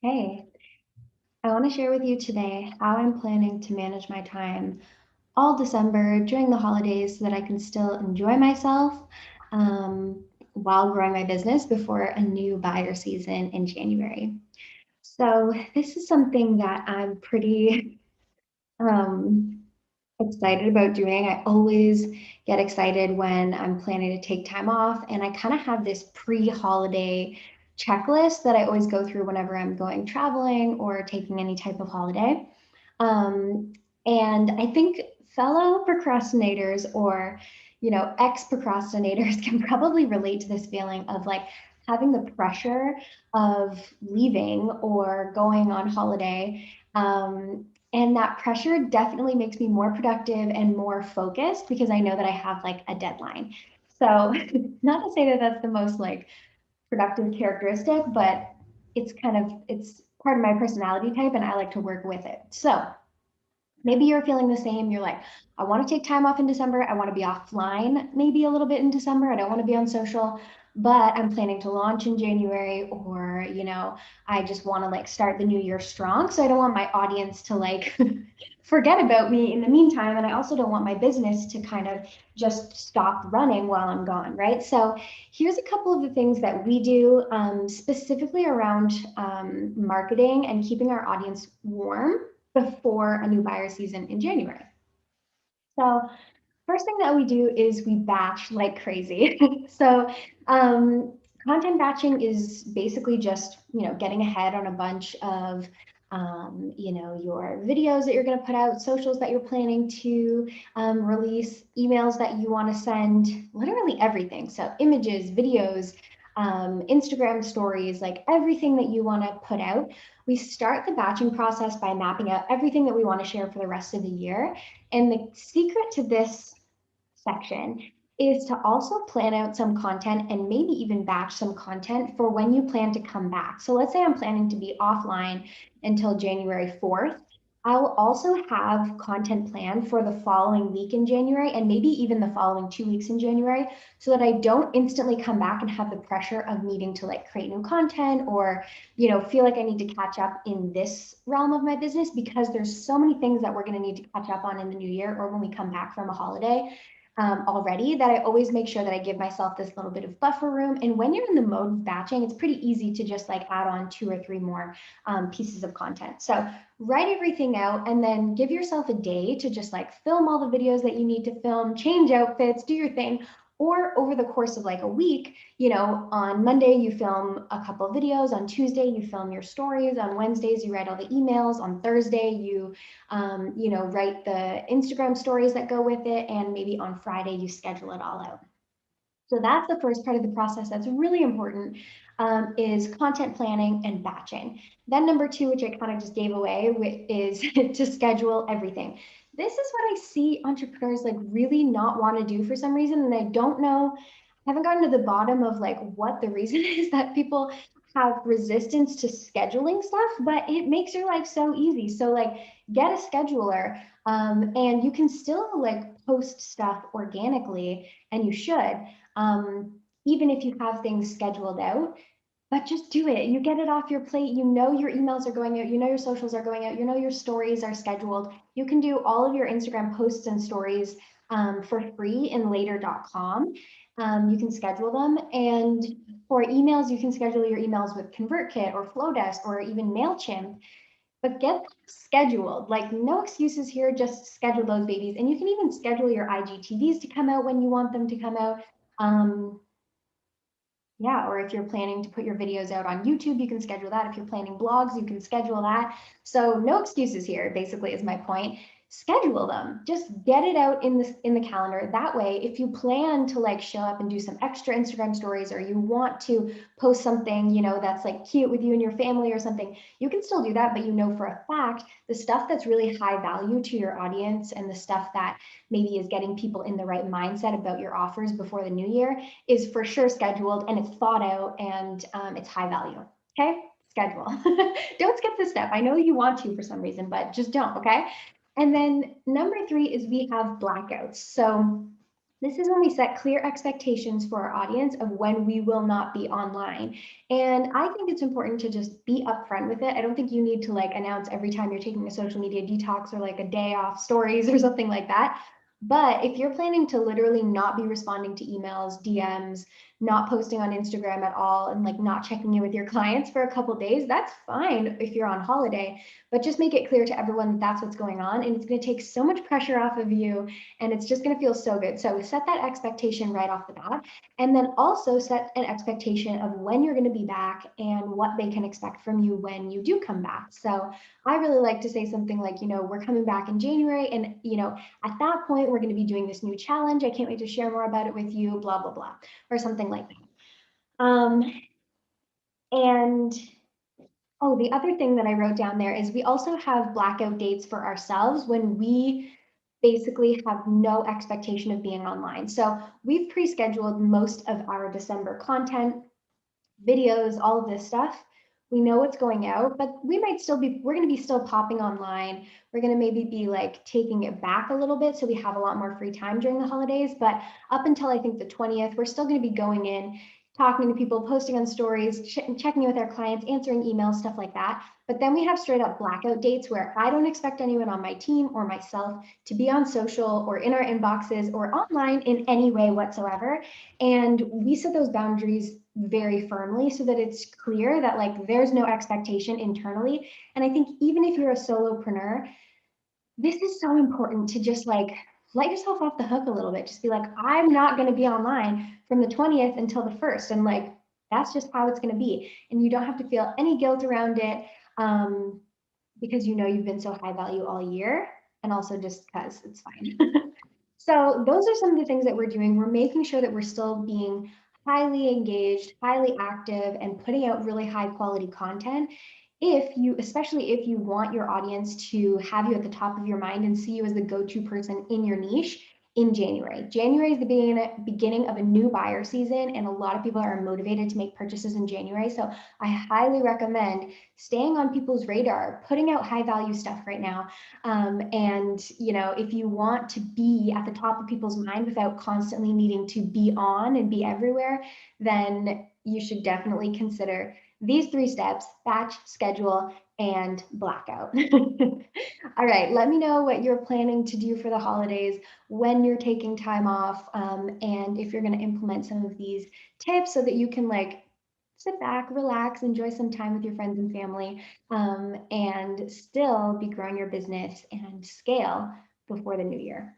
Hey, I want to share with you today how I'm planning to manage my time all December during the holidays so that I can still enjoy myself while growing my business before a new buyer season in January. So, this is something that I'm pretty um, excited about doing. I always get excited when I'm planning to take time off, and I kind of have this pre-holiday checklist that I always go through whenever I'm going traveling or taking any type of holiday. Um, and I think fellow procrastinators or, ex-procrastinators can probably relate to this feeling of like having the pressure of leaving or going on holiday. And that pressure definitely makes me more productive and more focused because I know that I have like a deadline. So, not to say that that's the most like productive characteristic, but it's part of my personality type and I like to work with it. So, maybe you're feeling the same. You're like, I want to take time off in December. I want to be offline maybe a little bit in December. I don't want to be on social, but I'm planning to launch in January, or, I just want to like start the new year strong. So I don't want my audience to like forget about me in the meantime. And I also don't want my business to kind of just stop running while I'm gone, right? So here's a couple of the things that we do specifically around marketing and keeping our audience warm before a new buyer season in January. So first thing that we do is we batch like crazy. So um, content batching is basically just getting ahead on a bunch of your videos that you're going to put out, socials that you're planning to release, emails that you want to send, literally everything. So images, videos, Instagram stories, like everything that you want to put out. We start the batching process by mapping out everything that we want to share for the rest of the year. And the secret to this section is to also plan out some content and maybe even batch some content for when you plan to come back. So let's say I'm planning to be offline until January 4th. I'll also have content planned for the following week in January and maybe even the following 2 weeks in January so that I don't instantly come back and have the pressure of needing to like create new content or, feel like I need to catch up in this realm of my business because there's so many things that we're going to need to catch up on in the new year or when we come back from a holiday already that I always make sure that I give myself this little bit of buffer room. And when you're in the mode of batching, it's pretty easy to just like add on 2 or 3 more pieces of content. So write everything out and then give yourself a day to just like film all the videos that you need to film, change outfits, do your thing. Or over the course of like a week, on Monday you film a couple of videos, on Tuesday you film your stories, on Wednesdays you write all the emails, on Thursday you write the Instagram stories that go with it, and maybe on Friday you schedule it all out. So that's the first part of the process that's really important is content planning and batching. Then number two, which I kind of just gave away, is to schedule everything. This is what I see entrepreneurs like really not want to do for some reason, and I don't know. I haven't gotten to the bottom of like what the reason is that people have resistance to scheduling stuff, but it makes your life so easy. So like get a scheduler and you can still like post stuff organically and you should even if you have things scheduled out, but just do it. You get it off your plate. You know your emails are going out. You know your socials are going out. You know your stories are scheduled. You can do all of your Instagram posts and stories for free in later.com. You can schedule them. And for emails, you can schedule your emails with ConvertKit or Flowdesk or even MailChimp. But get them scheduled. Like no excuses here, just schedule those babies. And you can even schedule your IGTVs to come out when you want them to come out. Um, yeah, or if you're planning to put your videos out on YouTube, you can schedule that. If you're planning blogs, you can schedule that. So no excuses here, basically, is my point. Schedule them. Just get it out in the calendar. That way, if you plan to like show up and do some extra Instagram stories or you want to post something, that's like cute with you and your family or something, you can still do that, but for a fact the stuff that's really high value to your audience and the stuff that maybe is getting people in the right mindset about your offers before the new year is for sure scheduled and it's thought out and it's high value. Okay, schedule. Don't skip this step. I know you want to for some reason, but just don't. Okay. And then number three is we have blackouts. So This is when we set clear expectations for our audience of when we will not be online. And I think it's important to just be upfront with it. I don't think you need to like announce every time you're taking a social media detox or like a day off stories or something like that. But if you're planning to literally not be responding to emails, DMs, not posting on Instagram at all, and like not checking in with your clients for a couple days, that's fine if you're on holiday. But just make it clear to everyone that that's what's going on. And it's going to take so much pressure off of you, and it's just going to feel so good. So set that expectation right off the bat, and then also set an expectation of when you're going to be back and what they can expect from you when you do come back. So I really like to say something like, we're coming back in January, and at that point we're going to be doing this new challenge. I can't wait to share more about it with you, blah blah blah, or something like that. And oh, the other thing that I wrote down there is we also have blackout dates for ourselves when we basically have no expectation of being online. So we've pre-scheduled most of our December content, videos, all of this stuff. We know what's going out, but we're going to be still popping online. We're going to maybe be like taking it back a little bit so we have a lot more free time during the holidays. But up until I think the 20th, we're still going to be going in, talking to people, posting on stories, checking in with our clients, answering emails, stuff like that. But then we have straight up blackout dates where I don't expect anyone on my team or myself to be on social or in our inboxes or online in any way whatsoever. And we set those boundaries very firmly so that it's clear that like there's no expectation internally. And I think even if you're a solopreneur, this is so important to just like let yourself off the hook a little bit. Just be like, I'm not going to be online from the 20th until the 1st. And like, that's just how it's going to be. And you don't have to feel any guilt around it, because you've been so high value all year. And also just because it's fine. So those are some of the things that we're doing. We're making sure that we're still being highly engaged, highly active, and putting out really high quality content. Especially if you want your audience to have you at the top of your mind and see you as the go-to person in your niche in January. January is the beginning of a new buyer season, and a lot of people are motivated to make purchases in January. So I highly recommend staying on people's radar, putting out high value stuff right now. And if you want to be at the top of people's mind without constantly needing to be on and be everywhere, then you should definitely consider these 3 steps: batch, schedule, and blackout. All right, let me know what you're planning to do for the holidays, when you're taking time off, and if you're going to implement some of these tips so that you can like sit back, relax, enjoy some time with your friends and family, and still be growing your business and scale before the new year.